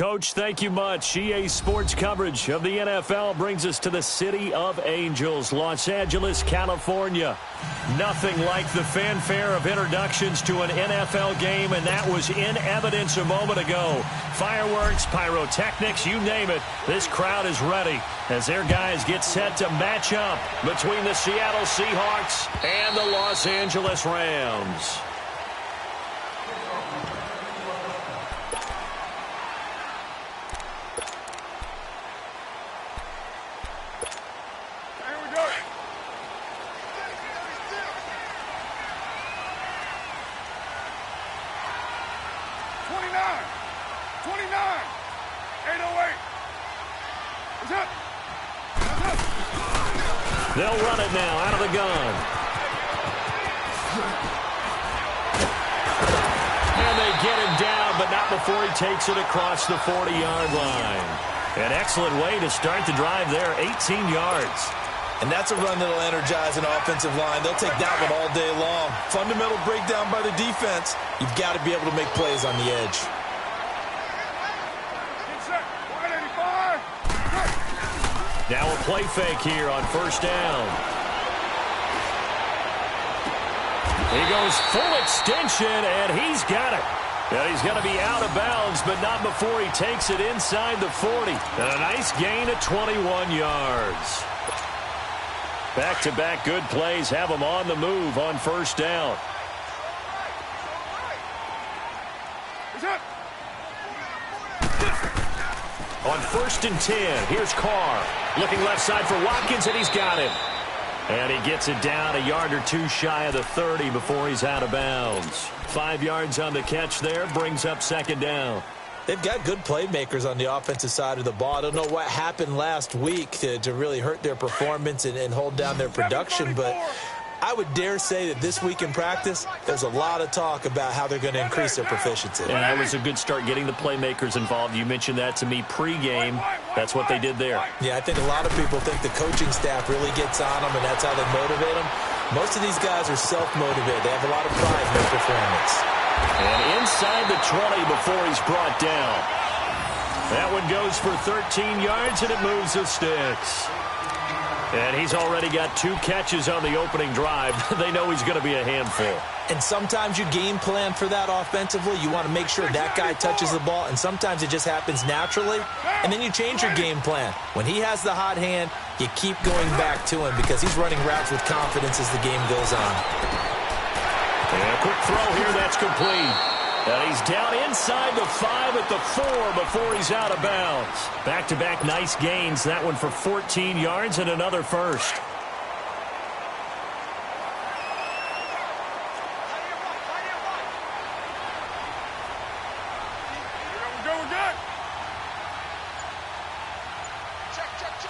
Coach, thank you much. EA Sports coverage of the NFL brings us to the City of Angels, Los Angeles, California. Nothing like the fanfare of introductions to an NFL game, and that was in evidence a moment ago. Fireworks, pyrotechnics, you name it. This crowd is ready as their guys get set to match up between the Seattle Seahawks and the Los Angeles Rams. They'll run it now out of the gun. And they get him down, but not before he takes it across the 40-yard line. An excellent way to start the drive there, 18 yards. And that's a run that'll energize an offensive line. They'll take that one all day long. Fundamental breakdown by the defense. You've got to be able to make plays on the edge. Now a play fake here on first down. He goes full extension, and he's got it. And he's going to be out of bounds, but not before he takes it inside the 40. And a nice gain of 21 yards. Back-to-back good plays have him on the move on first down. On 1st and 10, here's Carr. Looking left side for Watkins, and he's got him. And he gets it down a yard or two shy of the 30 before he's out of bounds. 5 yards on the catch there, brings up second down. They've got good playmakers on the offensive side of the ball. I don't know what happened last week to really hurt their performance and hold down their production, but I would dare say that this week in practice, there's a lot of talk about how they're going to increase their proficiency. And that was a good start getting the playmakers involved. You mentioned that to me pregame. That's what they did there. Yeah, I think a lot of people think the coaching staff really gets on them, and that's how they motivate them. Most of these guys are self-motivated. They have a lot of pride in their performance. And inside the 20 before he's brought down. That one goes for 13 yards, and it moves the sticks. And he's already got 2 catches on the opening drive. They know he's going to be a handful. And sometimes you game plan for that offensively. You want to make sure that guy touches the ball, and sometimes it just happens naturally. And then you change your game plan. When he has the hot hand, you keep going back to him because he's running routes with confidence as the game goes on. And a quick throw here, that's complete. And he's down inside the 5 at the 4 before he's out of bounds. Back-to-back nice gains. That one for 14 yards and another first. We're good.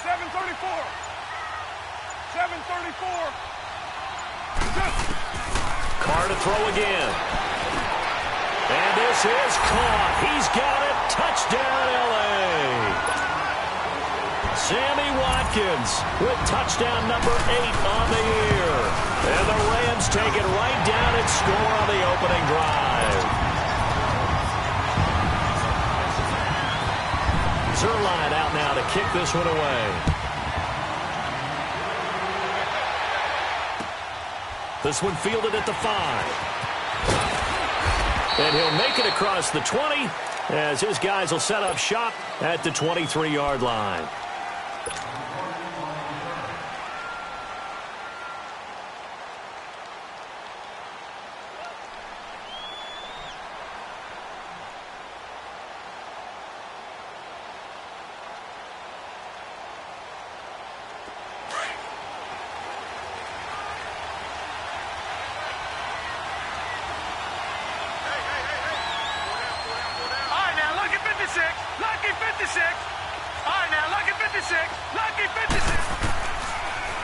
7:34. 7:34. Carr to throw again. And this is caught. He's got it. Touchdown, L.A. Sammy Watkins with touchdown number 8 on the year. And the Rams take it right down and score on the opening drive. Zerline out now to kick this one away. This one fielded at the 5. And he'll make it across the 20 as his guys will set up shop at the 23-yard line.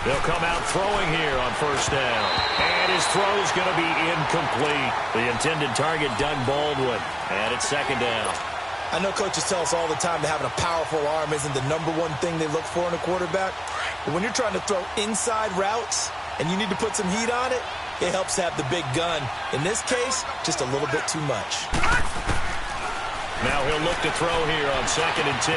They'll come out throwing here on first down. And his throw's going to be incomplete. The intended target, Doug Baldwin. And it's second down. I know coaches tell us all the time that having a powerful arm isn't the #1 thing they look for in a quarterback. But when you're trying to throw inside routes and you need to put some heat on it, it helps to have the big gun. In this case, just a little bit too much. Now he'll look to throw here on 2nd and 10.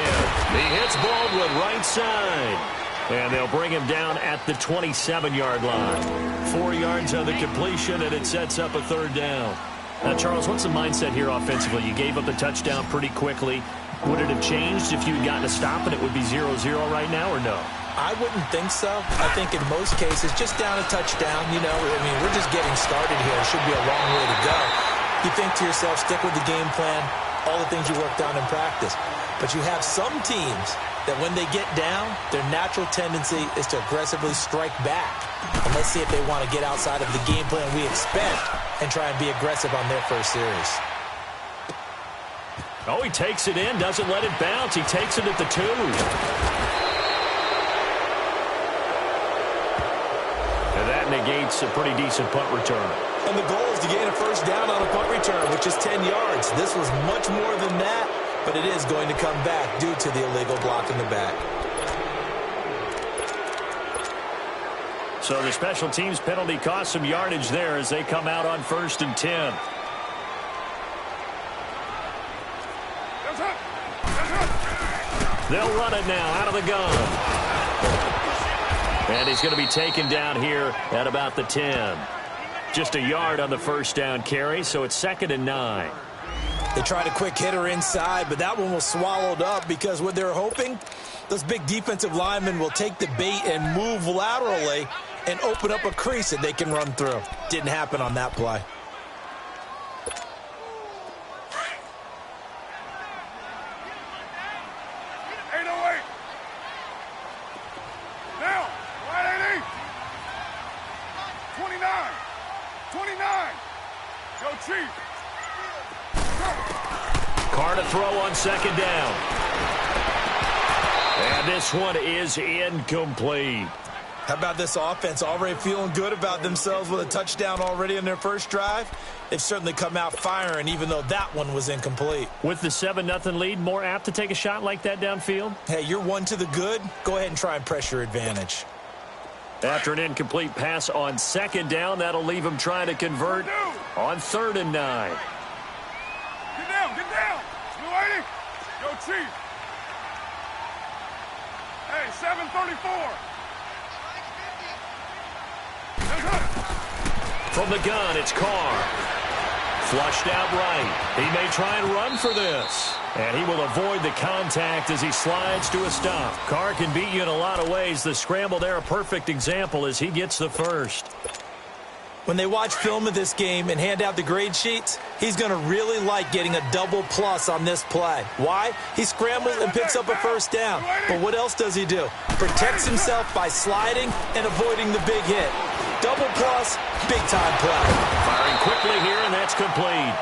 He hits Baldwin right side. And they'll bring him down at the 27-yard line. 4 yards on the completion, and it sets up a 3rd down. Now, Charles, what's the mindset here offensively? You gave up the touchdown pretty quickly. Would it have changed if you had gotten a stop and it would be 0-0 right now, or no? I wouldn't think so. I think in most cases, just down a touchdown, you know, I mean, we're just getting started here. It should be a long way to go. You think to yourself, stick with the game plan, all the things you worked on in practice. But you have some teams that when they get down, their natural tendency is to aggressively strike back. And let's see if they want to get outside of the game plan we expect and try and be aggressive on their first series. Oh, he takes it in, doesn't let it bounce. He takes it at the 2. And that negates a pretty decent punt return. And the goal is to gain a first down on a punt return, which is 10 yards. This was much more than that, but it is going to come back due to the illegal block in the back. So the special teams penalty cost some yardage there as they come out on 1st and 10. They'll run it now out of the gun. And he's going to be taken down here at about the 10. Just a yard on the first down carry, so it's 2nd and 9. They tried a quick hitter inside, but that one was swallowed up because what they're hoping, those big defensive linemen will take the bait and move laterally and open up a crease that they can run through. Didn't happen on that play. Carr to throw on 2nd down. And this one is incomplete. How about this offense already feeling good about themselves with a touchdown already in their first drive? They've certainly come out firing, even though that one was incomplete. With the 7-0 lead, more apt to take a shot like that downfield? Hey, you're one to the good. Go ahead and try and press your advantage. After an incomplete pass on 2nd down, that'll leave him trying to convert on 3rd and 9. Get down, get down. Lady, go Chief. Hey, 734. From the gun, it's Carr. Flushed out right. He may try and run for this. And he will avoid the contact as he slides to a stop. Carr can beat you in a lot of ways. The scramble there, a perfect example as he gets the first. When they watch film of this game and hand out the grade sheets, he's going to really like getting a double plus on this play. Why? He scrambles and picks up a first down. But what else does he do? Protects himself by sliding and avoiding the big hit. Double plus, big-time play. Firing quickly here, and that's complete.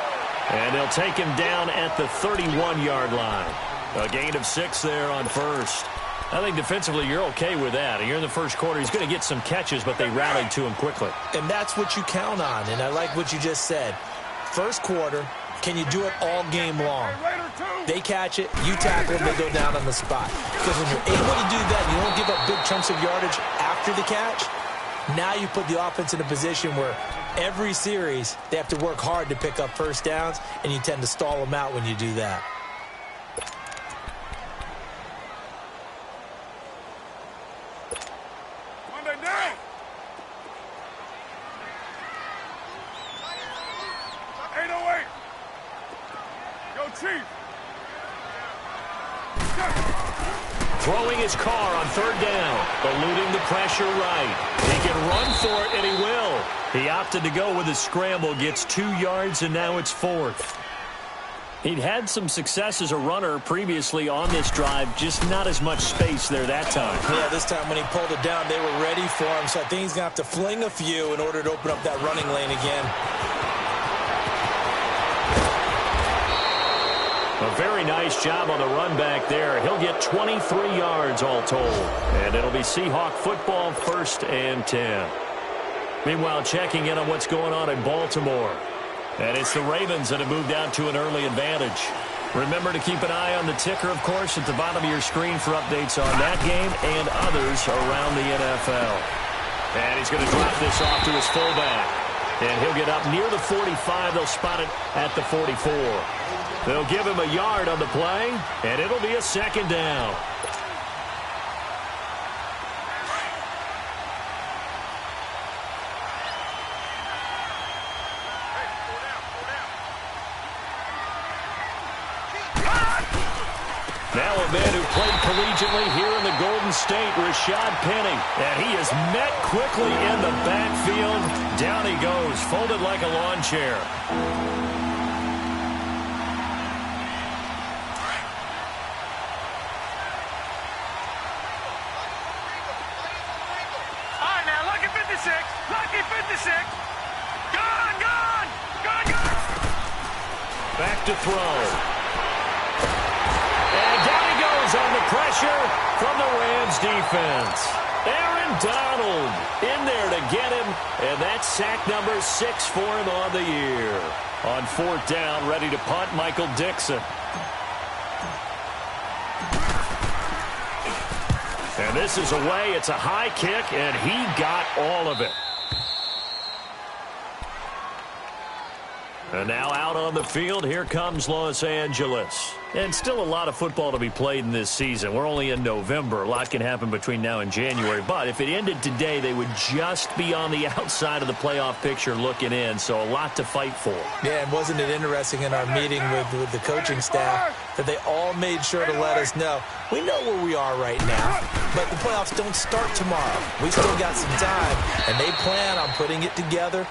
And they'll take him down at the 31-yard line. A gain of 6 there on first. I think defensively you're okay with that. You're in the first quarter. He's going to get some catches, but they rallied to him quickly. And that's what you count on, and I like what you just said. First quarter, can you do it all game long? They catch it, you tackle them, they go down on the spot. Because when you're able to do that, you don't give up big chunks of yardage after the catch, now you put the offense in a position where every series they have to work hard to pick up first downs, and you tend to stall them out when you do that. Throwing his Carr on 3rd down, eluding the pressure right. He can run for it, and he will. He opted to go with a scramble, gets 2 yards, and now it's 4th. He'd had some success as a runner previously on this drive, just not as much space there that time. Yeah, this time when he pulled it down, they were ready for him, so I think he's going to have to fling a few in order to open up that running lane again. A very nice job on the run back there. He'll get 23 yards all told. And it'll be Seahawk football, 1st and 10. Meanwhile, checking in on what's going on in Baltimore. And it's the Ravens that have moved out to an early advantage. Remember to keep an eye on the ticker, of course, at the bottom of your screen for updates on that game and others around the NFL. And he's going to drop this off to his fullback. And he'll get up near the 45. They'll spot it at the 44. They'll give him a yard on the play, and it'll be a second down. Now a man who played collegiately here in the Golden State, Rashad Penny. And he is met quickly in the backfield. Down he goes, folded like a lawn chair. All right, now, lucky 56. Lucky 56. Gone, gone. Gone, gone. Back to throw. On the pressure from the Rams defense. Aaron Donald in there to get him, and that's sack number 6 for him on the year. On 4th down, ready to punt, Michael Dixon. And this is away. It's a high kick, and he got all of it. And now out on the field, here comes Los Angeles. And still a lot of football to be played in this season. We're only in November. A lot can happen between now and January. But if it ended today, they would just be on the outside of the playoff picture looking in. So a lot to fight for. Yeah, and wasn't it interesting in our meeting with the coaching staff that they all made sure to let us know, we know where we are right now, but the playoffs don't start tomorrow. We still got some time, and they plan on putting it together,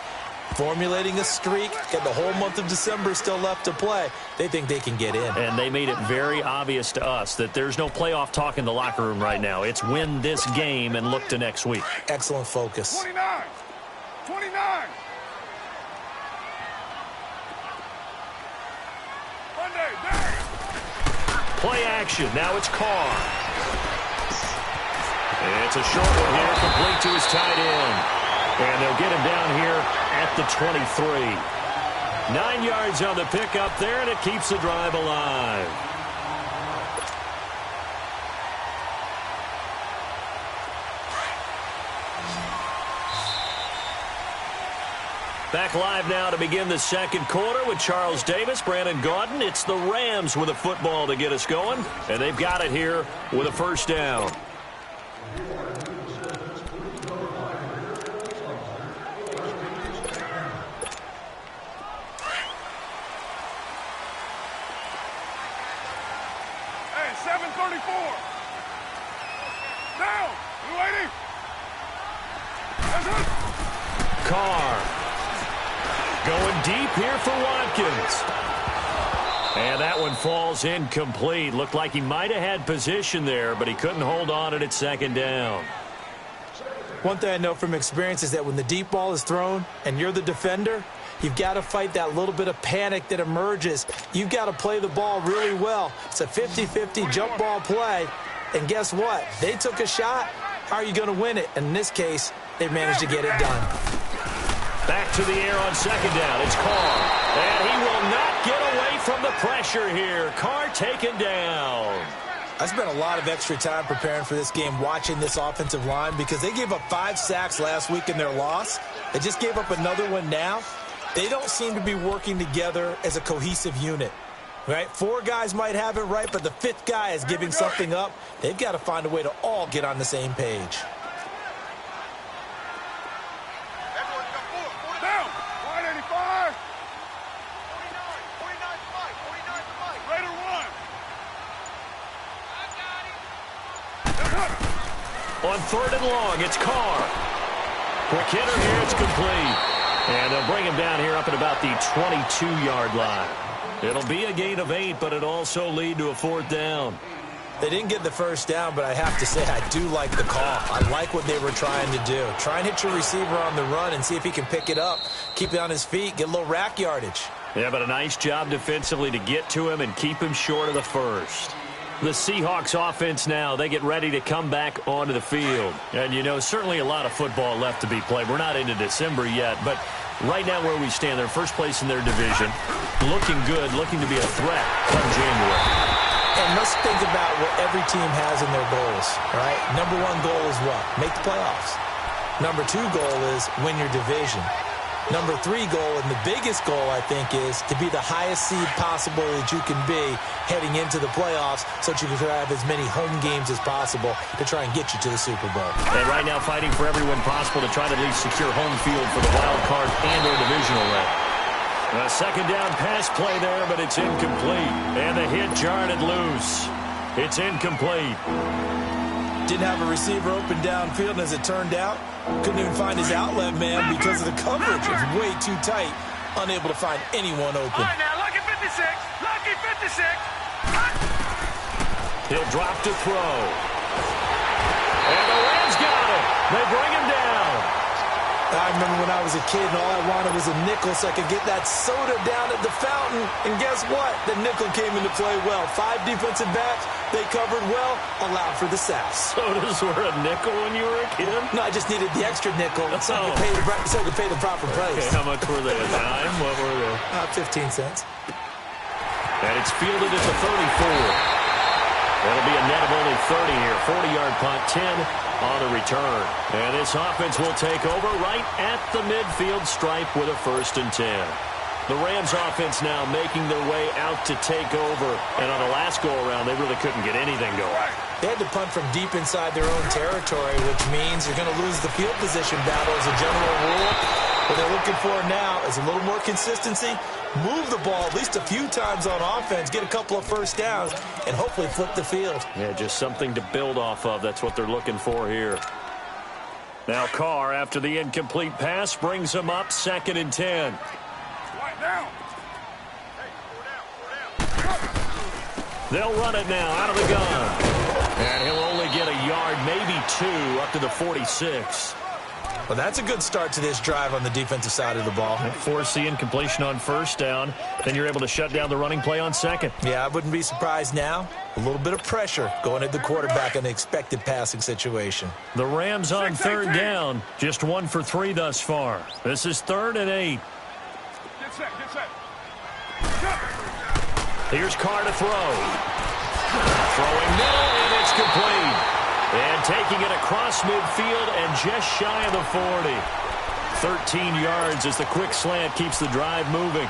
formulating a streak, got the whole month of December still left to play. They think they can get in. And they made it very obvious to us that there's no playoff talk in the locker room right now. It's win this game and look to next week. Excellent focus. 29. 29. Monday, down. Play action. Now it's Carr. And it's a short one here, complete to his tight end. And they'll get him down here at the 23. 9 yards on the pickup there, and it keeps the drive alive. Back live now to begin the second quarter with Charles Davis, Brandon Gaudin. It's the Rams with a football to get us going, and they've got it here with a first down. Hey, 7:34. Down. You waiting? That's it. Carr going deep here for Watkins. And that one falls incomplete. Looked like he might have had position there, but he couldn't hold on at second down. One thing I know from experience is that when the deep ball is thrown and you're the defender, you've got to fight that little bit of panic that emerges. You've got to play the ball really well. It's a 50-50 jump ball play. And guess what? They took a shot. How are you going to win it? And in this case, they managed to get it done. Back to the air on second down. It's Carr. And he will not get away from the pressure here. Carr taken down. I spent a lot of extra time preparing for this game watching this offensive line because they gave up 5 sacks last week in their loss. They just gave up another one now. They don't seem to be working together as a cohesive unit. Right? 4 guys might have it right, but the 5th guy is giving something up. They've got to find a way to all get on the same page. Down. 185. 49. Raider 1. On 3rd and long, it's Carr. Quick hitter here, it's complete. And they'll bring him down here up at about the 22-yard line. It'll be a gain of 8, but it'll also lead to a 4th down. They didn't get the first down, but I have to say I do like the call. I like what they were trying to do. Try and hit your receiver on the run and see if he can pick it up, keep it on his feet, get a little rack yardage. Yeah, but a nice job defensively to get to him and keep him short of the first. The Seahawks offense now, they get ready to come back onto the field. And, you know, certainly a lot of football left to be played. We're not into December yet, but right now where we stand, they're first place in their division, looking good, looking to be a threat come January. And let's think about what every team has in their goals, right? Number 1 goal is what? Make the playoffs. Number 2 goal is win your division. Number 3 goal, and the biggest goal, I think, is to be the highest seed possible that you can be heading into the playoffs so that you can have as many home games as possible to try and get you to the Super Bowl. And right now fighting for everyone possible to try to at least secure home field for the wild card and or divisional round. A second down pass play there, but it's incomplete. And the hit jarred it loose. It's incomplete. Didn't have a receiver open downfield, and as it turned out, couldn't even find his outlet man because of the coverage. It was way too tight, unable to find anyone open. All right, now, lucky 56. Lucky 56. He'll drop to throw. And the Rams got it. They bring him down. I remember when I was a kid and all I wanted was a nickel so I could get that soda down at the fountain. And guess what? The nickel came into play well. 5 defensive backs, they covered well, allowed for the sacks. Sodas were a nickel when you were a kid? No, I just needed the extra nickel so I could pay the proper price. Okay, how much were they? A dime? What were they? 15 cents. And it's fielded at the 34. That'll be a net of only 30 here. 40-yard punt, 10 on the return. And this offense will take over right at the midfield stripe with a 1st and 10. The Rams offense now making their way out to take over. And on the last go-around, they really couldn't get anything going. They had to punt from deep inside their own territory, which means you're going to lose the field position battle as a general rule. What they're looking for now is a little more consistency, move the ball at least a few times on offense, get a couple of first downs, and hopefully flip the field. Yeah, just something to build off of. That's what they're looking for here. Now Carr, after the incomplete pass, brings him up 2nd and 10. They'll run it now out of the gun. And he'll only get a yard, maybe 2, up to the 46. Well, that's a good start to this drive on the defensive side of the ball. Force the incompletion on 1st down. Then you're able to shut down the running play on 2nd. Yeah, I wouldn't be surprised now. A little bit of pressure going at the quarterback in an expected passing situation. The Rams on 3rd down. Just 1 for 3 thus far. This is 3rd and 8. Get set, get set. Here's Carr to throw. Throwing middle, and it's complete. And taking it across midfield and just shy of the 40. 13 yards as the quick slant keeps the drive moving.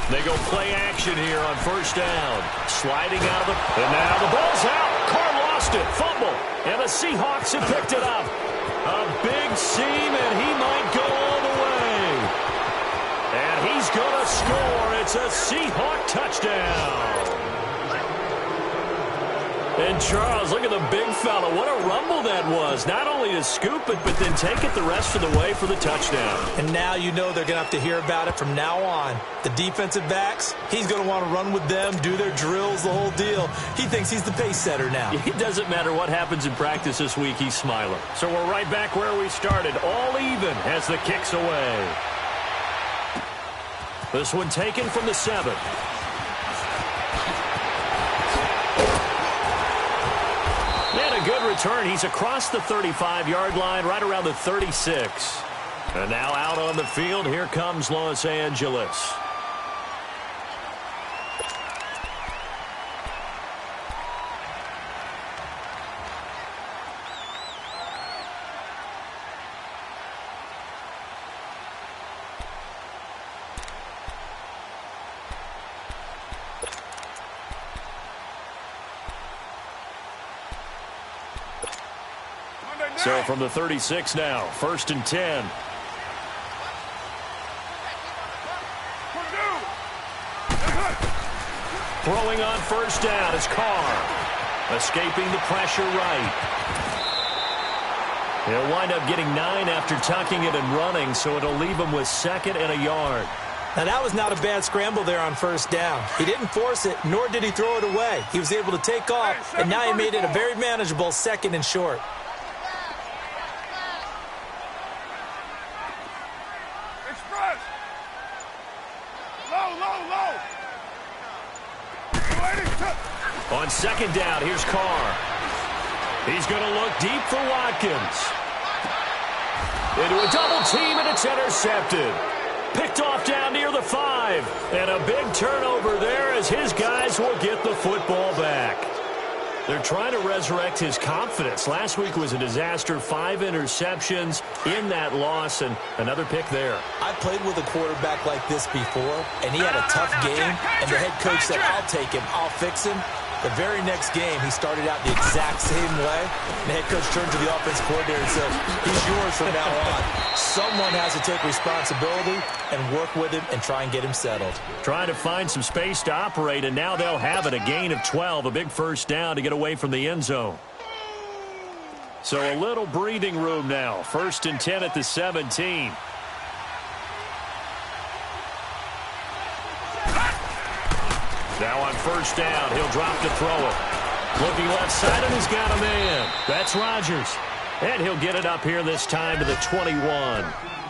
They go play action here on 1st down. Sliding out of the... And now the ball's out. Carr lost it. Fumble. And the Seahawks have picked it up. A big seam, and he might go all the way. And he's going to score. It's a Seahawk touchdown. And Charles, look at the big fella. What a rumble that was. Not only to scoop it, but then take it the rest of the way for the touchdown. And now you know they're going to have to hear about it from now on. The defensive backs, he's going to want to run with them, do their drills, the whole deal. He thinks he's the pace setter now. It doesn't matter what happens in practice this week, he's smiling. So we're right back where we started, all even as the kick's away. This one taken from the 7. And a good return. He's across the 35-yard line, right around the 36. And now out on the field, here comes Los Angeles. So from the 36 now, 1st and 10. Throwing on 1st down is Carr. Escaping the pressure right. He'll wind up getting 9 after tucking it and running, so it'll leave him with 2nd and a yard. Now, that was not a bad scramble there on 1st down. He didn't force it, nor did he throw it away. He was able to take off, and now he made it a very manageable 2nd and short. On 2nd down, here's Carr. He's going to look deep for Watkins. Into a double team, and it's intercepted. Picked off down near the 5. And a big turnover there as his guys will get the football back. They're trying to resurrect his confidence. Last week was a disaster. 5 interceptions in that loss, and another pick there. I played with a quarterback like this before, and he had a tough game, and the head coach said, I'll take him, I'll fix him. The very next game, he started out the exact same way. The head coach turned to the offense coordinator and said, he's yours from now on. Someone has to take responsibility and work with him and try and get him settled. Trying to find some space to operate, and now they'll have it. A gain of 12, a big first down to get away from the end zone. So a little breathing room now. 1st and 10 at the 17. Now on 1st down, he'll drop to throw it. Looking left side, and he's got a man. That's Rodgers. And he'll get it up here this time to the 21.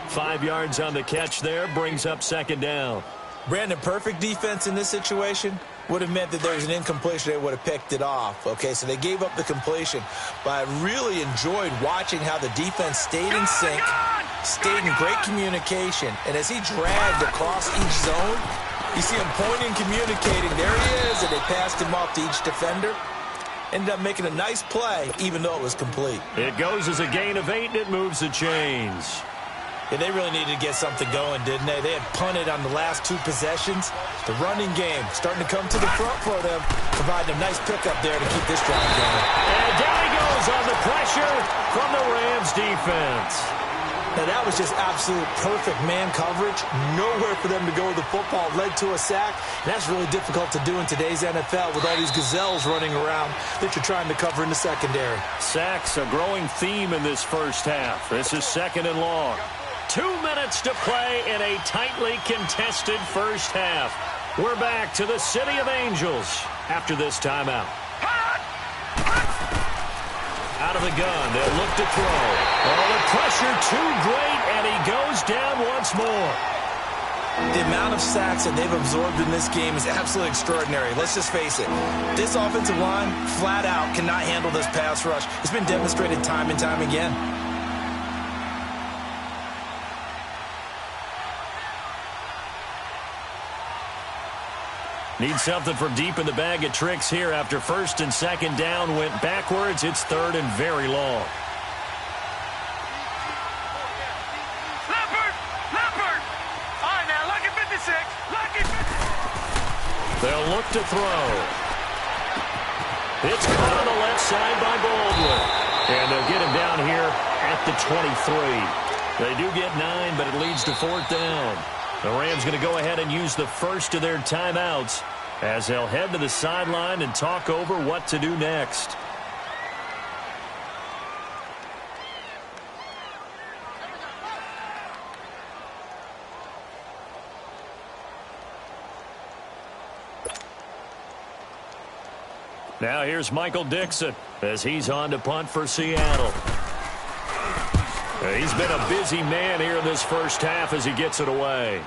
5 yards on the catch there, brings up 2nd down. Brandon, perfect defense in this situation would have meant that there was an incompletion. They would have picked it off. Okay, so they gave up the completion. But I really enjoyed watching how the defense stayed in sync, stayed in great communication. And as he dragged across each zone, you see him pointing, communicating. There he is, and they passed him off to each defender. Ended up making a nice play, even though it was complete. It goes as a gain of 8, and it moves the chains. Yeah, they really needed to get something going, didn't they? They had punted on the last 2 possessions. The running game starting to come to the front for them, providing a nice pickup there to keep this drive going. And down he goes on the pressure from the Rams defense. Now, that was just absolute perfect man coverage. Nowhere for them to go with the football. Led to a sack. And that's really difficult to do in today's NFL with all these gazelles running around that you're trying to cover in the secondary. Sacks, a growing theme in this first half. This is 2nd and long. 2 minutes to play in a tightly contested first half. We're back to the City of Angels after this timeout. Out of the gun, they'll look to throw. Oh, the pressure too great, and he goes down once more. The amount of sacks that they've absorbed in this game is absolutely extraordinary. Let's just face it. This offensive line, flat out, cannot handle this pass rush. It's been demonstrated time and time again. Need something from deep in the bag of tricks here after 1st and 2nd down went backwards. It's 3rd and very long. Leopard! All right, now, lucky 56. Lucky 56. They'll look to throw. It's caught on the left side by Baldwin. And they'll get him down here at the 23. They do get 9, but it leads to 4th down. The Rams going to go ahead and use the first of their timeouts as they'll head to the sideline and talk over what to do next. Now here's Michael Dixon as he's on to punt for Seattle. He's been a busy man here in this first half as he gets it away.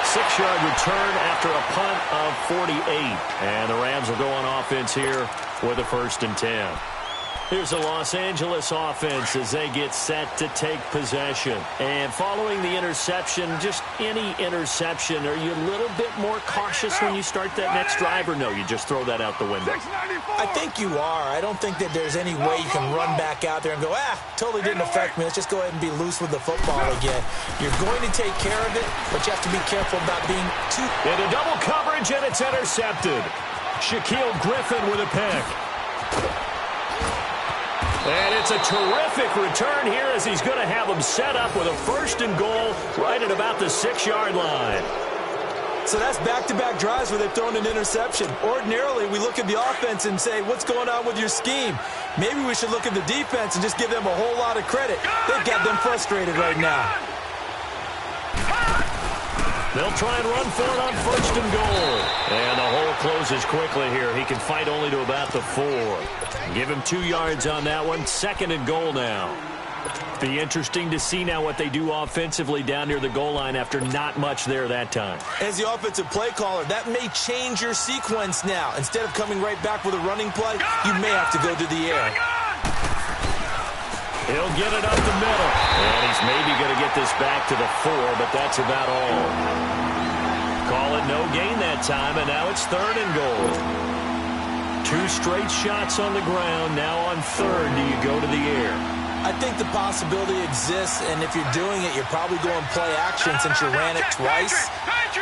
6-yard return after a punt of 48. And the Rams will go on offense here with a 1st and 10. Here's the Los Angeles offense as they get set to take possession. And following the interception, just any interception, are you a little bit more cautious when you start that next drive, or no, you just throw that out the window? I think you are. I don't think that there's any way you can run back out there and go, totally didn't affect me. Let's just go ahead and be loose with the football again. You're going to take care of it, but you have to be careful about being too... Into double coverage, and it's intercepted. Shaquille Griffin with a pick. And it's a terrific return here as he's going to have them set up with a 1st and goal right at about the 6-yard line. So that's back-to-back drives where they've thrown an interception. Ordinarily, we look at the offense and say, what's going on with your scheme? Maybe we should look at the defense and just give them a whole lot of credit. They've got them frustrated right now. They'll try and run for it on 1st and goal. And the hole closes quickly here. He can fight only to about the 4. Give him 2 yards on that one. 2nd and goal now. Be interesting to see now what they do offensively down near the goal line after not much there that time. As the offensive play caller, that may change your sequence now. Instead of coming right back with a running play, you may have to go to the air. He'll get it up the middle. And he's maybe going to get this back to the 4, but that's about all. Call it no gain that time, and now it's 3rd and goal. 2 straight shots on the ground. Now on 3rd, do you go to the air? I think the possibility exists, and if you're doing it, you're probably going play action since you ran it twice.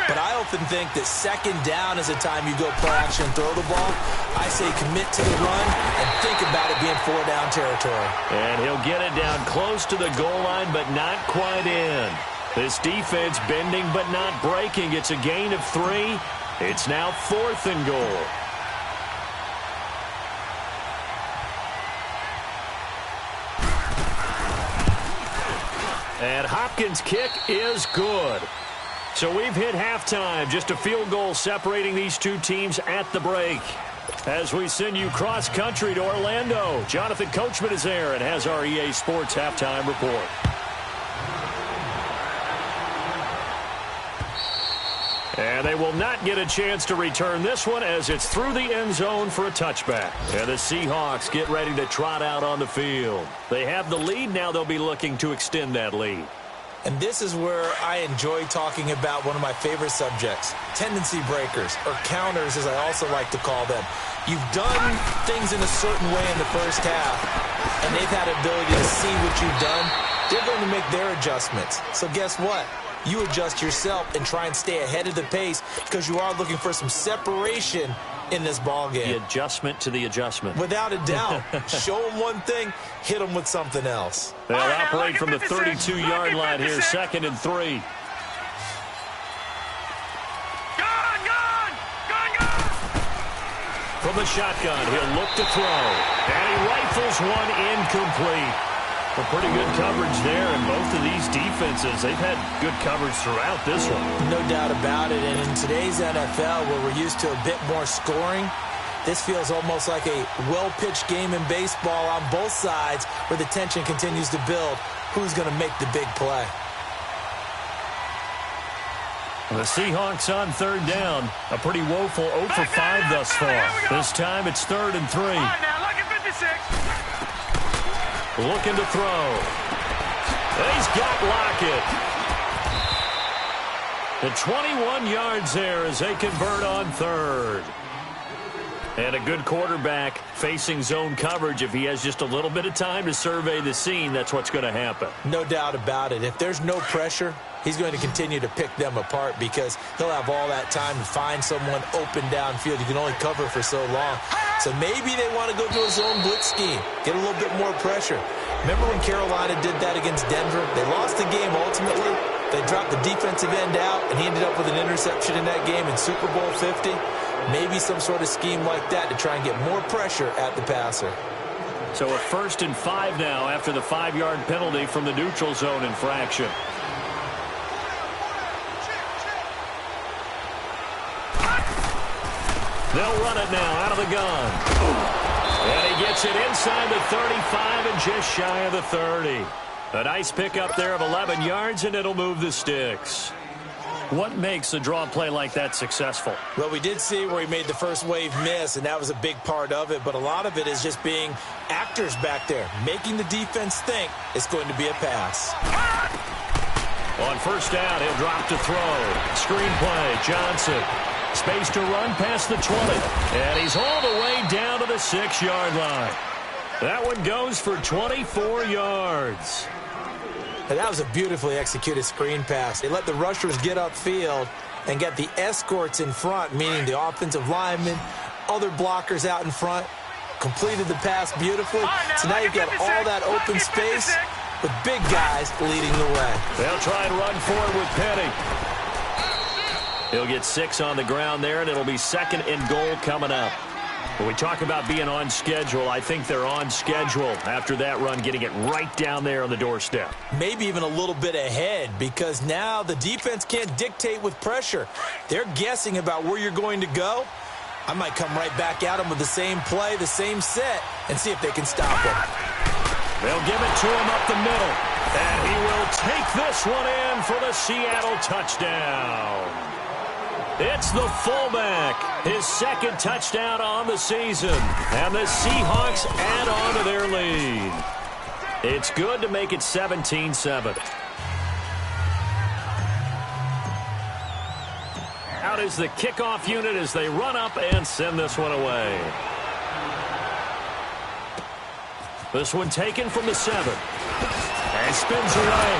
But I often think that 2nd down is the time you go play action and throw the ball. I say commit to the run and think about it being 4-down territory. And he'll get it down close to the goal line, but not quite in. This defense bending but not breaking. It's a gain of 3. It's now 4th and goal. And Hopkins' kick is good. So we've hit halftime. Just a field goal separating these two teams at the break. As we send you cross-country to Orlando, Jonathan Coachman is there and has our EA Sports halftime report. And they will not get a chance to return this one as it's through the end zone for a touchback. And the Seahawks get ready to trot out on the field. They have the lead. Now they'll be looking to extend that lead. And this is where I enjoy talking about one of my favorite subjects, tendency breakers, or counters as I also like to call them. You've done things in a certain way in the first half, and they've had the ability to see what you've done. They're going to make their adjustments. So guess what? You adjust yourself and try and stay ahead of the pace because you are looking for some separation in this ball game. The adjustment to the adjustment. Without a doubt. Show them one thing, hit them with something else. They'll operate from the 32-yard line here, 2nd and 3. From the shotgun, he'll look to throw. And he rifles one incomplete. A pretty good coverage there, and both of these defenses, they've had good coverage throughout this one. No doubt about it, and in today's NFL, where we're used to a bit more scoring, this feels almost like a well-pitched game in baseball on both sides where the tension continues to build. Who's going to make the big play? The Seahawks on 3rd down. A pretty woeful 0 for 5 thus far. This time it's 3rd and 3. Looking to throw. He's got Lockett. The 21 yards there as they convert on 3rd. And a good quarterback facing zone coverage. If he has just a little bit of time to survey the scene, that's what's going to happen. No doubt about it. If there's no pressure, he's going to continue to pick them apart because he'll have all that time to find someone open downfield. You can only cover for so long. So maybe they want to go to a zone blitz scheme, get a little bit more pressure. Remember when Carolina did that against Denver? They lost the game ultimately. They dropped the defensive end out, and he ended up with an interception in that game in Super Bowl 50. Maybe some sort of scheme like that to try and get more pressure at the passer. So a 1st and 5 now after the 5-yard penalty from the neutral zone infraction. They'll run it now out of the gun. And he gets it inside the 35 and just shy of the 30. A nice pickup there of 11 yards, and it'll move the sticks. What makes a draw play like that successful? Well, we did see where he made the first wave miss, and that was a big part of it. But a lot of it is just being actors back there, making the defense think it's going to be a pass. On 1st down, he'll drop to throw. Screen play, Johnson. Space to run past the 20. And he's all the way down to the 6-yard line. That one goes for 24 yards. And that was a beautifully executed screen pass. They let the rushers get upfield and get the escorts in front, meaning the offensive linemen, other blockers out in front, completed the pass beautifully. So now you've got all that open space with big guys leading the way. They'll try and run forward with Petty. He'll get 6 on the ground there, and it'll be 2nd and goal coming up. When we talk about being on schedule, I think they're on schedule after that run, getting it right down there on the doorstep. Maybe even a little bit ahead because now the defense can't dictate with pressure. They're guessing about where you're going to go. I might come right back at them with the same play, the same set, and see if they can stop them. They'll give it to him up the middle. And he will take this one in for the Seattle touchdown. It's the fullback, his second touchdown on the season. And the Seahawks add on to their lead. It's good to make it 17-7. Out is the kickoff unit as they run up and send this one away. This one taken from the 7. And spins away.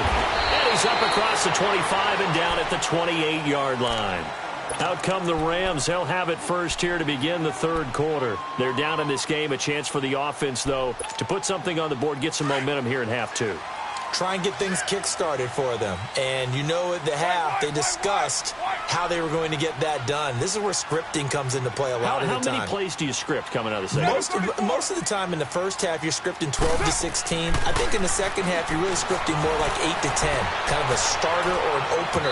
And he's up across the 25 and down at the 28-yard line. Out come the Rams. They'll have it first here to begin the third quarter. They're down in this game. A chance for the offense, though, to put something on the board, get some momentum here in half two. Try and get things kick-started for them. And you know at the half, they discussed how they were going to get that done. This is where scripting comes into play a lot of the time. How many plays do you script coming out of the second? Most of the time in the first half, you're scripting 12 to 16. I think in the second half, you're really scripting more like 8 to 10. Kind of a starter or an opener,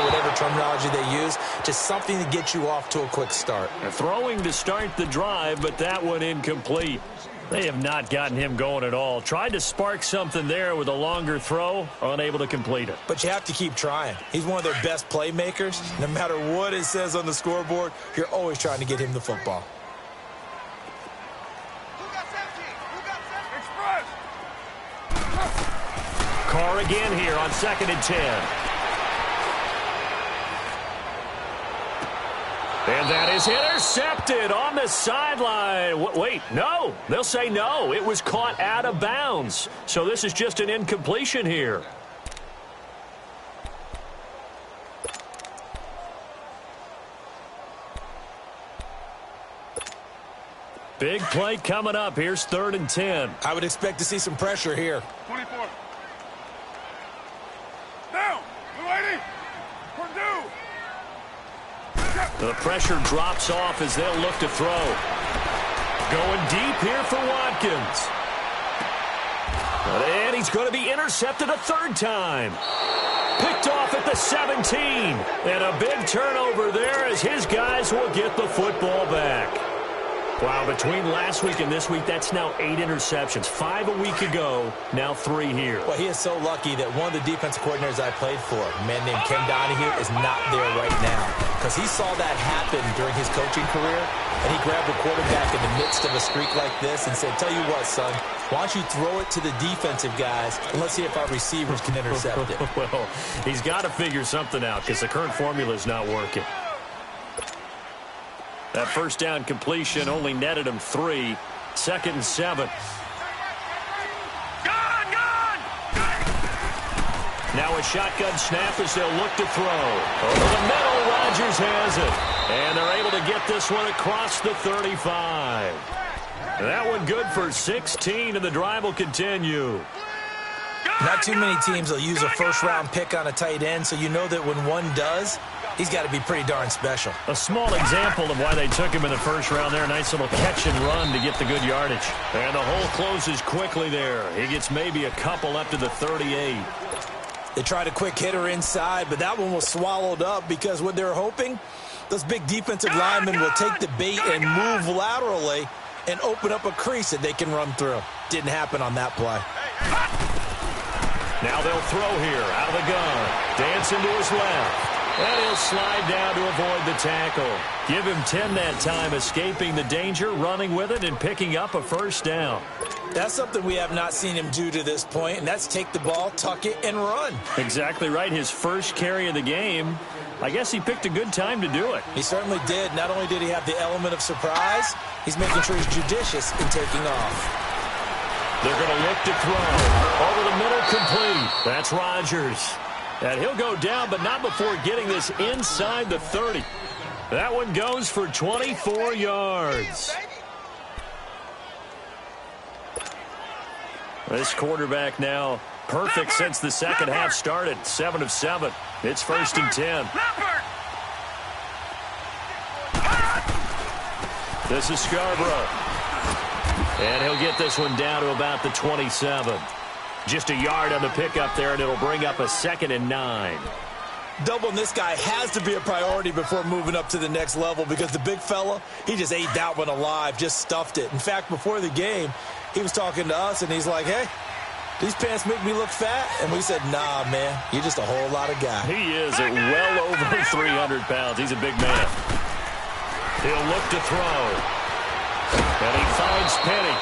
whatever terminology they use. Just something to get you off to a quick start. Throwing to start the drive, but that one incomplete. They have not gotten him going at all. Tried to spark something there with a longer throw, unable to complete it. But you have to keep trying. He's one of their best playmakers. No matter what it says on the scoreboard, you're always trying to get him the football. Carr again here on 2nd and 10. And that is intercepted on the sideline. Wait, no. They'll say no. It was caught out of bounds. So this is just an incompletion here. Big play coming up. Here's 3rd and 10. I would expect to see some pressure here. 24. Down. 280. Purdue. The pressure drops off as they'll look to throw. Going deep here for Watkins. And he's going to be intercepted a 3rd time. Picked off at the 17. And a big turnover there as his guys will get the football back. Wow, between last week and this week, that's now 8 interceptions. 5 a week ago, now 3 here. Well, he is so lucky that one of the defensive coordinators I played for, a man named Ken Donahue, is not there right now. Because he saw that happen during his coaching career, and he grabbed the quarterback in the midst of a streak like this and said, tell you what, son, why don't you throw it to the defensive guys, and let's see if our receivers can intercept it. Well, he's got to figure something out because the current formula is not working. That first down completion only netted him 3. 2nd and 7. Now a shotgun snap as they'll look to throw. Over the middle, Rodgers has it. And they're able to get this one across the 35. That one good for 16, and the drive will continue. Not too many teams will use a first-round pick on a tight end, so you know that when one does, he's got to be pretty darn special. A small example of why they took him in the first round there. Nice little catch and run to get the good yardage. And the hole closes quickly there. He gets maybe a couple up to the 38. They tried a quick hitter inside, but that one was swallowed up because what they're hoping, those big defensive linemen will take the bait and move laterally and open up a crease that they can run through. Didn't happen on that play. Now they'll throw here out of the gun. Dancing to his left. And he'll slide down to avoid the tackle. Give him 10 that time, escaping the danger, running with it, and picking up a first down. That's something we have not seen him do to this point, and that's take the ball, tuck it, and run. Exactly right. His first carry of the game. I guess he picked a good time to do it. He certainly did. Not only did he have the element of surprise, he's making sure he's judicious in taking off. They're going to look to throw. Over the middle, complete. That's Rodgers. And he'll go down, but not before getting this inside the 30. That one goes for 24 yards. This quarterback now perfect since the second half started. 7 of 7. It's 1st and 10. This is Scarborough. And he'll get this one down to about the 27. Just a yard on the pickup there, and it'll bring up a 2nd and 9. Doubling this guy has to be a priority before moving up to the next level because the big fella, he just ate that one alive, just stuffed it. In fact, before the game, he was talking to us, and he's like, hey, these pants make me look fat? And we said, nah, man, you're just a whole lot of guy. He is at well over 300 pounds. He's a big man. He'll look to throw. And he finds Penny.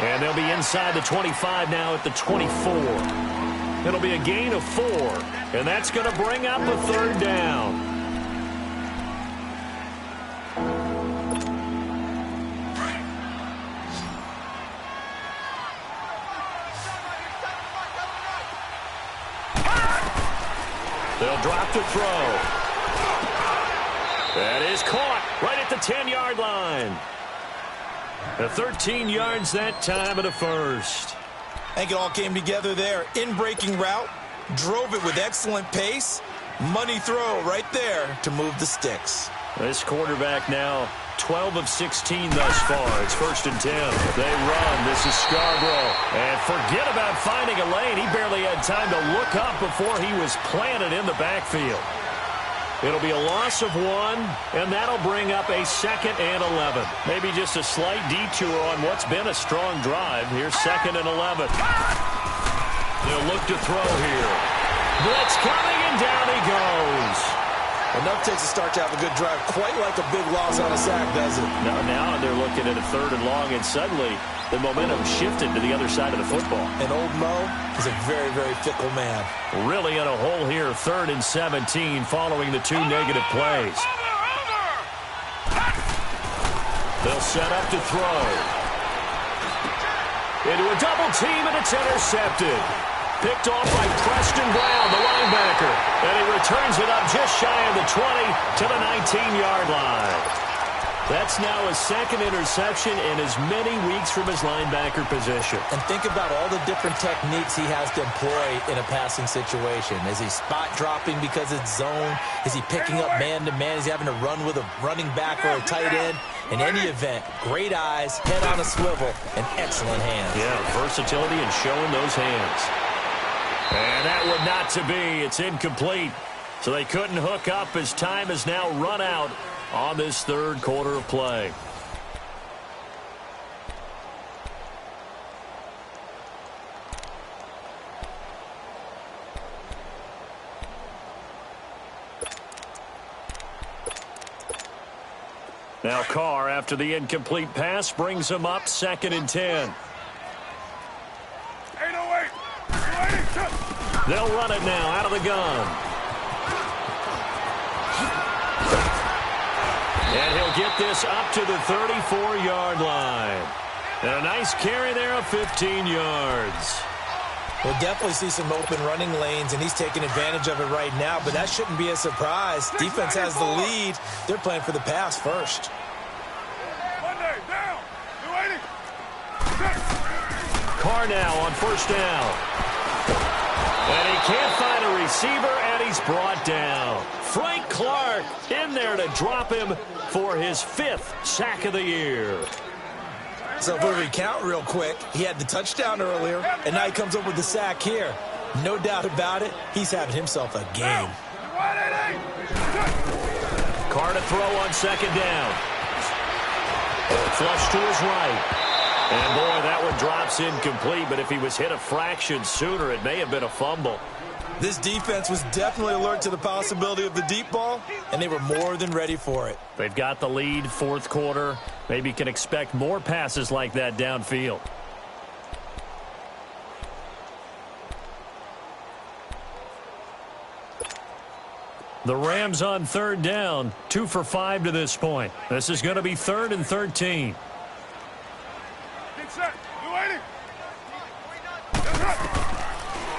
And they'll be inside the 25 now at the 24. It'll be a gain of 4. And that's going to bring up a third down. They'll drop to throw. That is caught right at the 10-yard line. The 13 yards that time of the first. I think it all came together there. In-breaking route, drove it with excellent pace. Money throw right there to move the sticks. This quarterback now 12 of 16 thus far. It's 1st and 10. They run. This is Scarborough. And forget about finding a lane. He barely had time to look up before he was planted in the backfield. It'll be a loss of 1, and that'll bring up a 2nd and 11. Maybe just a slight detour on what's been a strong drive. Here's 2nd and 11. They'll look to throw here. Blitz coming, and down he goes. Enough takes a start to have a good drive. Quite like a big loss on a sack, does it? Now they're looking at a 3rd and long, and suddenly the momentum shifted to the other side of the football. And old Mo is a very, very fickle man. Really in a hole here, 3rd and 17 following the 2 negative plays. They'll set up to throw. Into a double team, and it's intercepted. Picked off by Preston Brown, the linebacker. And he returns it up just shy of the 20 to the 19-yard line. That's now his 2nd interception in as many weeks from his linebacker position. And think about all the different techniques he has to employ in a passing situation. Is he spot dropping because it's zone? Is he picking up man-to-man? Is he having to run with a running back or a tight end? In any event, great eyes, head on a swivel, and excellent hands. Yeah, versatility and showing those hands. And that one not to be. It's incomplete. So they couldn't hook up as time has now run out on this 3rd quarter of play. Now Carr, after the incomplete pass, brings him up 2nd and 10. They'll run it now out of the gun. And he'll get this up to the 34-yard line. And a nice carry there of 15 yards. We'll definitely see some open running lanes, and he's taking advantage of it right now, but that shouldn't be a surprise. Defense has the lead. They're playing for the pass first. Carr now on 1st down. And he can't find a receiver, and he's brought down. Frank Clark in there to drop him for his 5th sack of the year. So if we recount real quick, he had the touchdown earlier, and now he comes up with the sack here. No doubt about it, he's having himself a game. Carr to throw on 2nd down. Flush to his right. And, boy, that one drops incomplete, but if he was hit a fraction sooner, it may have been a fumble. This defense was definitely alert to the possibility of the deep ball, and they were more than ready for it. They've got the lead, 4th quarter. Maybe can expect more passes like that downfield. The Rams on 3rd down, 2 for 5 to this point. This is going to be 3rd and 13.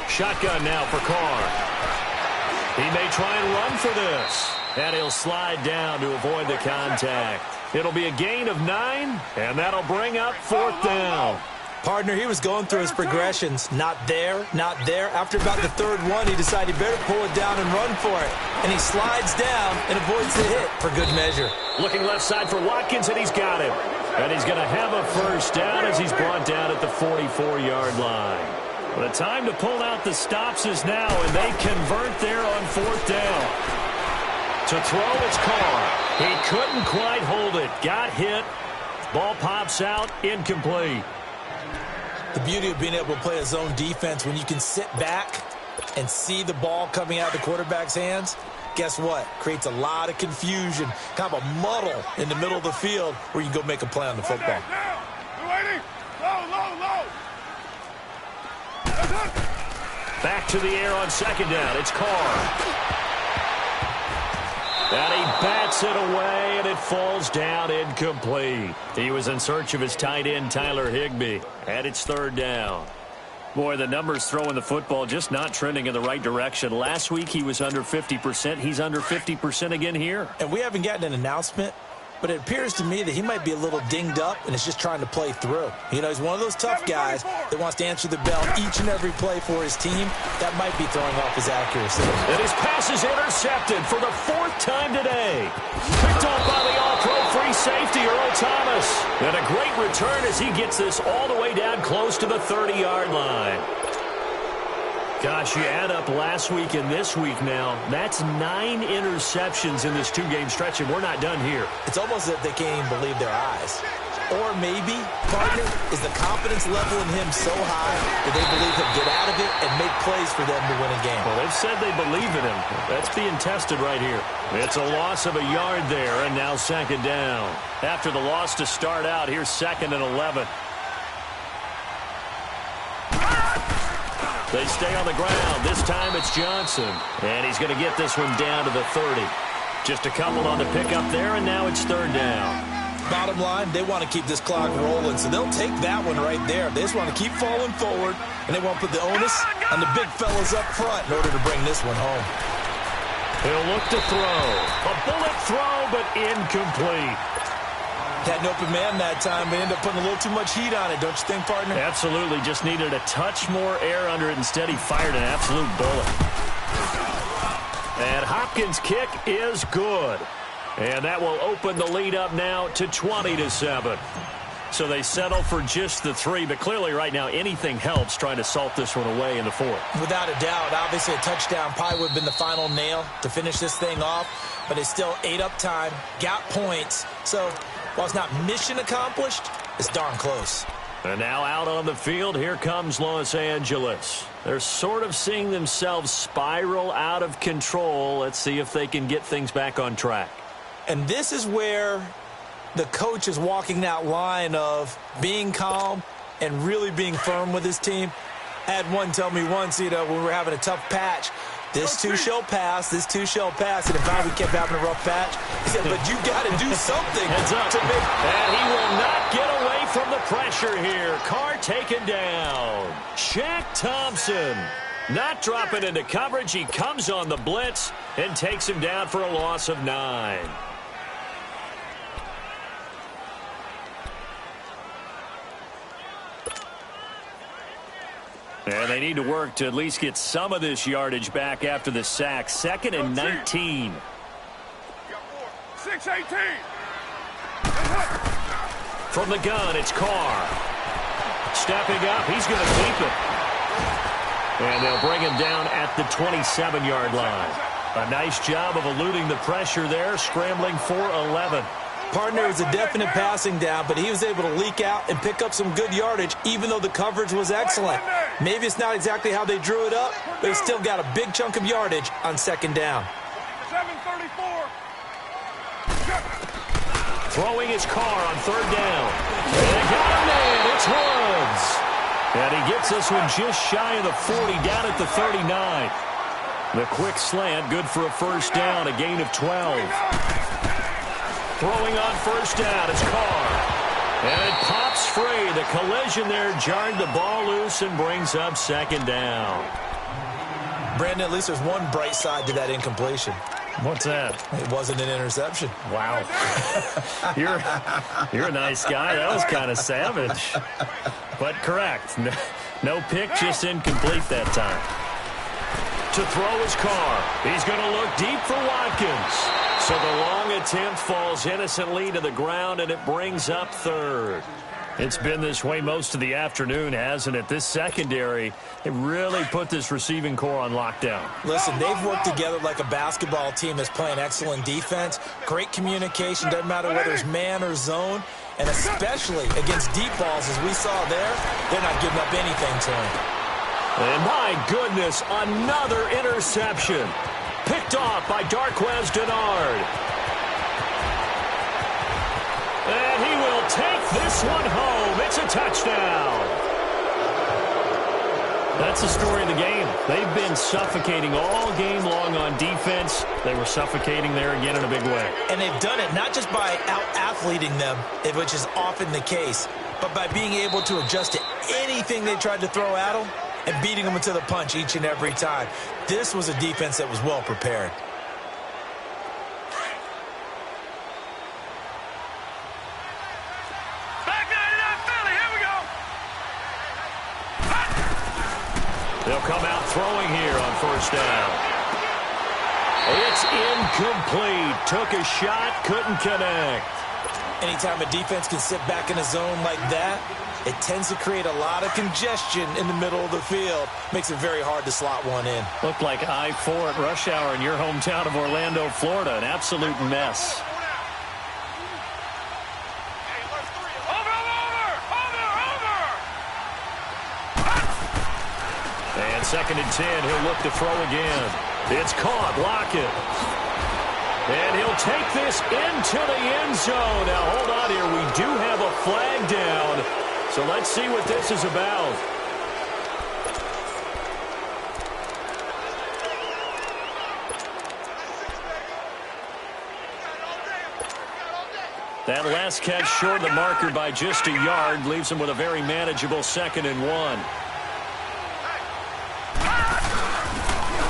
Shotgun now for Carr. He may try and run for this. And he'll slide down to avoid the contact. It'll be a gain of 9, and that'll bring up 4th down. Partner, he was going through his progressions. Not there, not there. After about the 3rd one, he decided he better pull it down and run for it. And he slides down and avoids the hit for good measure. Looking left side for Watkins, and he's got him. And he's going to have a 1st down as he's brought down at the 44-yard line. The time to pull out the stops is now, and they convert there on 4th down. To throw, it's Carr. He couldn't quite hold it. Got hit. Ball pops out, incomplete. The beauty of being able to play a zone defense when you can sit back and see the ball coming out of the quarterback's hands, guess what? Creates a lot of confusion, kind of a muddle in the middle of the field where you can go make a play on the football. Back to the air on 2nd down. It's Carr. And he bats it away, and it falls down incomplete. He was in search of his tight end, Tyler Higbee. And it's 3rd down. Boy, the numbers throwing the football just not trending in the right direction. Last week he was under 50%. He's under 50% again here. And we haven't gotten an announcement, but it appears to me that he might be a little dinged up and is just trying to play through. You know, he's one of those tough guys that wants to answer the bell each and every play for his team. That might be throwing off his accuracy. And his pass is intercepted for the 4th time today. Picked off by the all-pro free safety, Earl Thomas. And a great return as he gets this all the way down close to the 30-yard line. Gosh, you add up last week and this week now, that's 9 interceptions in this 2-game stretch, and we're not done here. It's almost as if they can't even believe their eyes. Or maybe, partner, is the confidence level in him so high that they believe he'll get out of it and make plays for them to win a game. Well, they've said they believe in him. That's being tested right here. It's a loss of a yard there, and now 2nd down. After the loss to start out, here's 2nd and 11. They stay on the ground. This time it's Johnson. And he's going to get this one down to the 30. Just a couple on the pickup there, and now it's 3rd down. Bottom line, they want to keep this clock rolling, so they'll take that one right there. They just want to keep falling forward, and they want to put the onus on the big fellas up front in order to bring this one home. He'll look to throw. A bullet throw, but incomplete. Had an open man that time, but ended up putting a little too much heat on it, don't you think, partner? Absolutely. Just needed a touch more air under it. Instead, he fired an absolute bullet. And Hopkins' kick is good. And that will open the lead up now to 20-7. So they settle for just the 3, but clearly right now anything helps trying to salt this one away in the 4th. Without a doubt, obviously a touchdown probably would have been the final nail to finish this thing off, but it's still ate up time, got points, so while it's not mission accomplished, it's darn close. And now out on the field, here comes Los Angeles. They're sort of seeing themselves spiral out of control. Let's see if they can get things back on track. And this is where the coach is walking that line of being calm and really being firm with his team. I had one tell me once, you know, when we were having a tough patch, this too shall pass, this too shall pass. And if we kept having a rough patch, he said, but you got to do something to make. And he will not get away from the pressure here. Carr taken down. Shaq Thompson not dropping into coverage. He comes on the blitz and takes him down for a loss of 9. And they need to work to at least get some of this yardage back after the sack. 2nd and 19. 6-18. From the gun, it's Carr. Stepping up, he's going to keep it. And they'll bring him down at the 27-yard line. A nice job of eluding the pressure there, scrambling for 11. Partner, it was a definite passing down, but he was able to leak out and pick up some good yardage, even though the coverage was excellent. Maybe it's not exactly how they drew it up, but it's still got a big chunk of yardage on 2nd down. 7:34. Throwing his Carr on 3rd down. And they got him in. It's Woods. And he gets this one just shy of the 40, down at the 39. The quick slant, good for a 1st down, a gain of 12. Throwing on 1st down, it's Carr. And it pops free. The collision there jarred the ball loose and brings up 2nd down. Brandon, at least there's one bright side to that incompletion. What's that? It wasn't an interception. Wow. You're a nice guy. That was kind of savage. But correct. No pick, just incomplete that time. To throw his Carr. He's going to look deep for Watkins. So the long attempt falls innocently to the ground, and it brings up 3rd. It's been this way most of the afternoon, hasn't it? This secondary, they really put this receiving core on lockdown. Listen, they've worked together like a basketball team that's playing excellent defense. Great communication, doesn't matter whether it's man or zone. And especially against deep balls, as we saw there, they're not giving up anything to him. And my goodness, another interception. Picked off by Darquez Denard. And he will take this one home. It's a touchdown. That's the story of the game. They've been suffocating all game long on defense. They were suffocating there again in a big way. And they've done it not just by out-athleting them, which is often the case, but by being able to adjust to anything they tried to throw at them and beating them to the punch each and every time. This was a defense that was well prepared. They'll come out throwing here on first down. It's incomplete. Took a shot, couldn't connect. Anytime a defense can sit back in a zone like that, it tends to create a lot of congestion in the middle of the field. Makes it very hard to slot one in. Looked like I-4 at rush hour in your hometown of Orlando, Florida. An absolute mess. And 2nd and 10, he'll look to throw again. It's caught, Lockett. And he'll take this into the end zone. Now, hold on here. We do have a flag down. So let's see what this is about. That last catch short of the marker by just a yard leaves him with a very manageable 2nd and 1.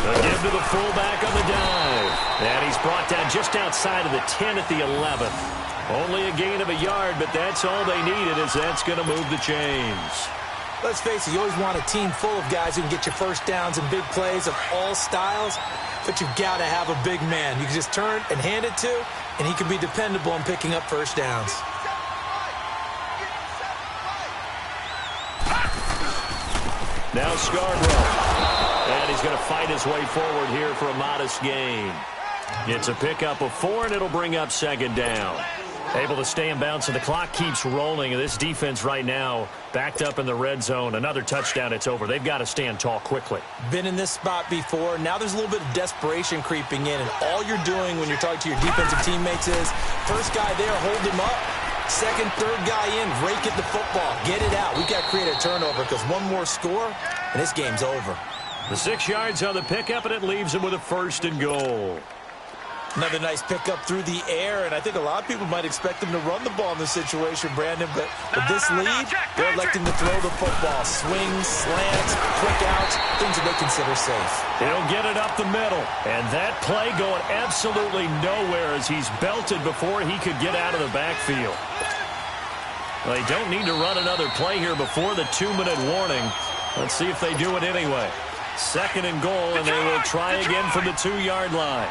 The give to the fullback on the dive. And he's brought down just outside of the 10 at the 11th. Only a gain of a yard, but that's all they needed, as that's going to move the chains. Let's face it, you always want a team full of guys who can get you first downs and big plays of all styles, but you've got to have a big man you can just turn and hand it to, and he can be dependable in picking up first downs. Now Scarborough. And he's going to fight his way forward here for a modest gain. It's a pickup of 4, and it'll bring up 2nd down. Able to stay in bounds, and the clock keeps rolling. And this defense right now backed up in the red zone. Another touchdown, it's over. They've got to stand tall quickly. Been in this spot before. Now there's a little bit of desperation creeping in, and all you're doing when you're talking to your defensive teammates is, first guy there, hold him up. Second, third guy in, rake at the football. Get it out. We've got to create a turnover because one more score, and this game's over. The 6 yards on the pickup, and it leaves him with a 1st and goal. Another nice pickup through the air, and I think a lot of people might expect them to run the ball in this situation, Brandon, but with this lead, they're electing to throw the football. Swings, slants, quick outs, things that they consider safe. He'll get it up the middle, and that play going absolutely nowhere as he's belted before he could get out of the backfield. Well, they don't need to run another play here before the 2-minute warning. Let's see if they do it anyway. 2nd and goal, and they will try again from the 2-yard line.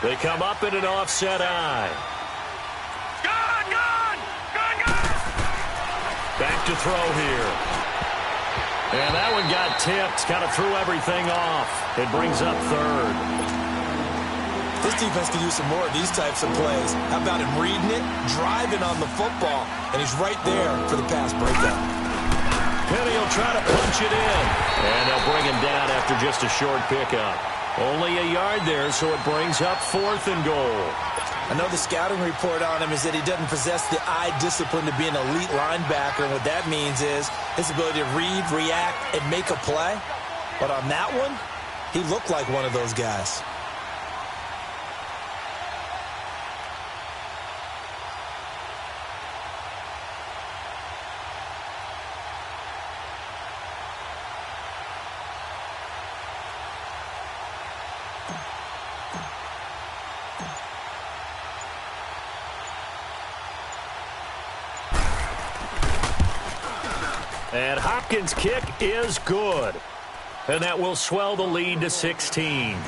They come up in an offset eye. Gone! Back to throw here. And that one got tipped. Kind of threw everything off. It brings up 3rd. This defense can use some more of these types of plays. How about him reading it, driving on the football, and he's right there for the pass breakup. Penny will try to punch it in. And they'll bring him down after just a short pickup. Only a yard there, so it brings up 4th and goal. I know the scouting report on him is that he doesn't possess the eye discipline to be an elite linebacker. And what that means is his ability to read, react, and make a play. But on that one, he looked like one of those guys. And Hopkins' kick is good. And that will swell the lead to 16.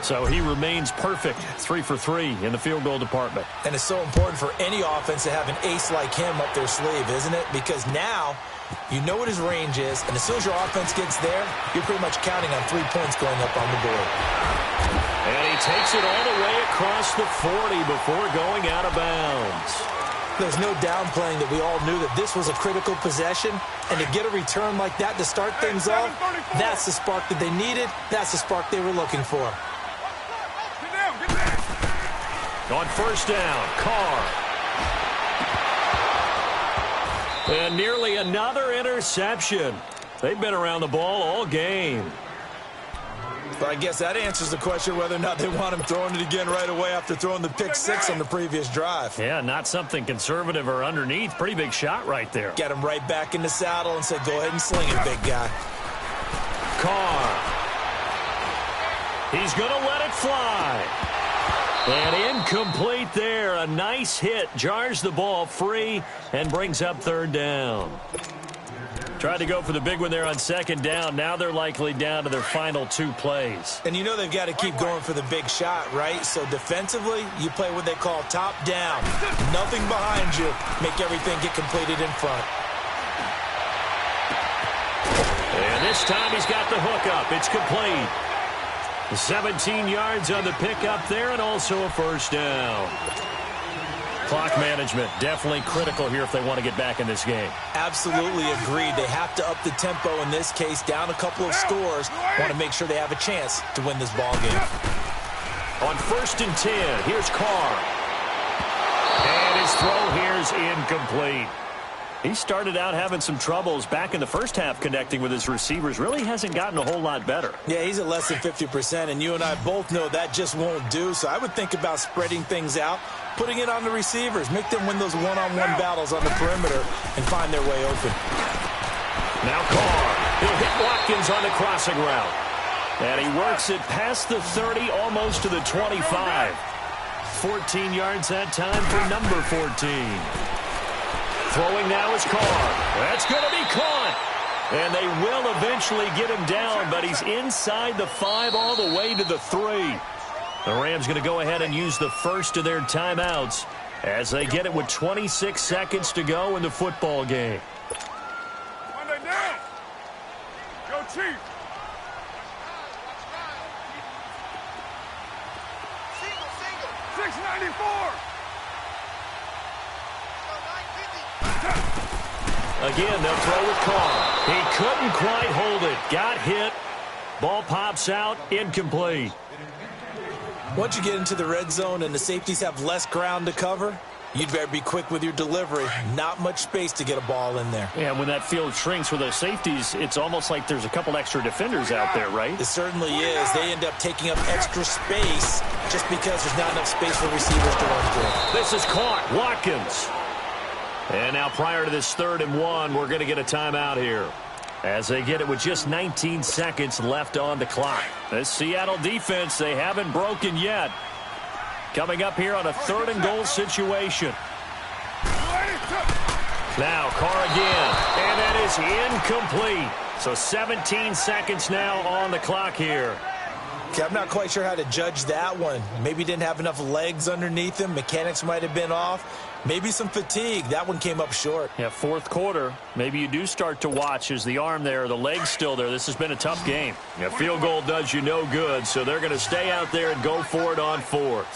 So he remains perfect, 3 for 3 in the field goal department. And it's so important for any offense to have an ace like him up their sleeve, isn't it? Because now you know what his range is, and as soon as your offense gets there, you're pretty much counting on 3 points going up on the board. And he takes it all the way across the 40 before going out of bounds. There's no downplaying that we all knew that this was a critical possession, and to get a return like that to start things off, that's the spark that they needed. That's the spark they were looking for. On first down, Carr. And nearly another interception. They've been around the ball all game. But I guess that answers the question whether or not they want him throwing it again right away after throwing the pick 6 on the previous drive. Yeah, not something conservative or underneath. Pretty big shot right there. Get him right back in the saddle and say, go ahead and sling it, big guy. Carr. He's going to let it fly. And incomplete there. A nice hit. Jars the ball free and brings up third down. Tried to go for the big one there on second down. Now they're likely down to their final 2 plays. And you know they've got to keep going for the big shot, right? So defensively, you play what they call top down. Nothing behind you. Make everything get completed in front. And this time he's got the hook up. It's complete. 17 yards on the pickup there and also a first down. Clock management definitely critical here if they want to get back in this game. Absolutely agreed. They have to up the tempo in this case, down a couple of scores. Want to make sure they have a chance to win this ball game. On first and 10, here's Carr. And his throw here's incomplete. He started out having some troubles back in the first half connecting with his receivers. Really hasn't gotten a whole lot better. Yeah, he's at less than 50%, and you and I both know that just won't do. So I would think about spreading things out, putting it on the receivers, make them win those one-on-one battles on the perimeter and find their way open. Now Carr. He'll hit Watkins on the crossing route. And he works it past the 30, almost to the 25. 14 yards that time for number 14. Throwing now is Carr. That's going to be caught. And they will eventually get him down, but he's inside the 5 all the way to the 3. The Rams going to go ahead and use the first of their timeouts as they get it with 26 seconds to go in the football game. Monday down. Go Chief. Single. 694. Again, they'll throw with Carr. He couldn't quite hold it. Got hit. Ball pops out. Incomplete. Once you get into the red zone and the safeties have less ground to cover, you'd better be quick with your delivery. Not much space to get a ball in there. Yeah, when that field shrinks for those safeties, it's almost like there's a couple extra defenders out there, right? It certainly is. They end up taking up extra space just because there's not enough space for receivers to run through. This is caught. Watkins. And now prior to this 3rd and 1, we're going to get a timeout here as they get it with just 19 seconds left on the clock. This Seattle defense, they haven't broken yet. Coming up here on a 3rd and goal situation. Now Carr again, and that is incomplete. So 17 seconds now on the clock here. Okay, I'm not quite sure how to judge that one. Maybe didn't have enough legs underneath him. Mechanics might have been off. Maybe some fatigue. That one came up short. Yeah, 4th quarter. Maybe you do start to watch as the arm there, the leg's still there. This has been a tough game. A field goal does you no good, so they're going to stay out there and go for it on 4th.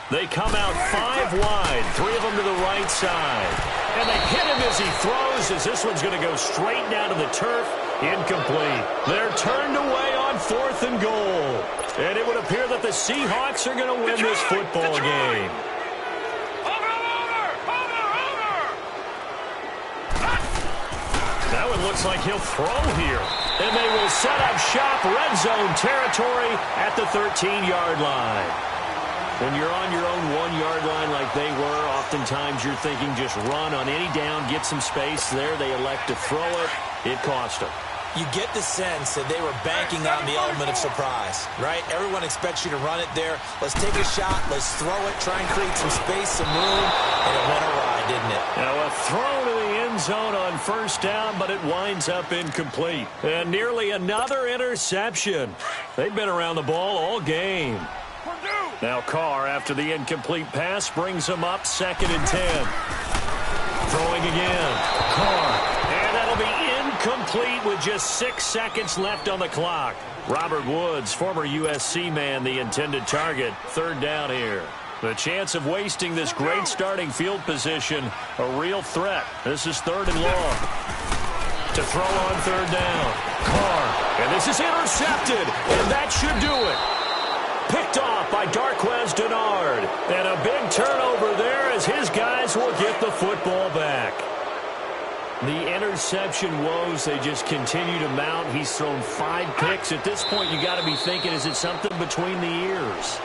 They come out 5 wide, 3 of them to the right side. And they hit him as he throws, as this one's going to go straight down to the turf. Incomplete. They're turned away on 4th and goal. And it would appear that the Seahawks are going to win this football game. That one looks like he'll throw here. And they will set up shop, red zone territory at the 13-yard line. When you're on your own 1-yard line like they were, oftentimes you're thinking just run on any down, get some space there. They elect to throw it. It cost them. You get the sense that they were banking on the element of surprise, right? Everyone expects you to run it there. Let's take a shot. Let's throw it. Try and create some space, some room. And it went awry, didn't it? Now a throw to the end end zone on first down, but it winds up incomplete. And nearly another interception. They've been around the ball all game. Now Carr, after the incomplete pass, brings him up 2nd and 10. Throwing again. Carr. And that'll be incomplete with just 6 seconds left on the clock. Robert Woods, former USC man, the intended target. 3rd down here. The chance of wasting this great starting field position, a real threat. This is 3rd and long. To throw on 3rd down. Carr. And this is intercepted. And that should do it. Picked off by Darquez Denard. And a big turnover there as his guys will get the football back. The interception woes, they just continue to mount. He's thrown 5 picks. At this point, you got to be thinking, is it something between the ears?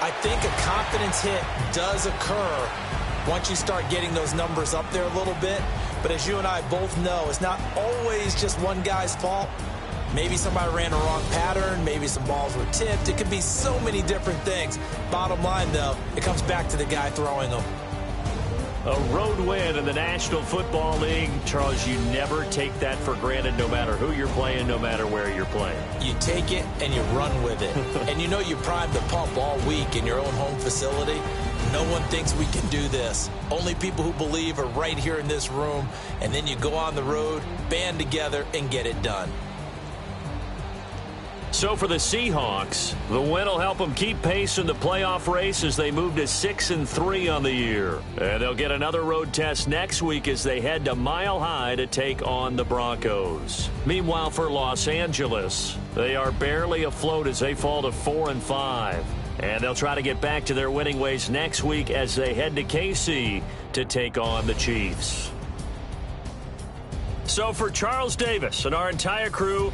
I think a confidence hit does occur once you start getting those numbers up there a little bit. But as you and I both know, it's not always just one guy's fault. Maybe somebody ran a wrong pattern. Maybe some balls were tipped. It could be so many different things. Bottom line, though, it comes back to the guy throwing them. A road win in the National Football League. Charles, you never take that for granted no matter who you're playing, no matter where you're playing. You take it and you run with it. And you know you primed the pump all week in your own home facility. No one thinks we can do this. Only people who believe are right here in this room. And then you go on the road, band together, and get it done. So for the Seahawks, the win will help them keep pace in the playoff race as they move to 6-3 on the year. And they'll get another road test next week as they head to Mile High to take on the Broncos. Meanwhile, for Los Angeles, they are barely afloat as they fall to 4-5. And they'll try to get back to their winning ways next week as they head to KC to take on the Chiefs. So for Charles Davis and our entire crew,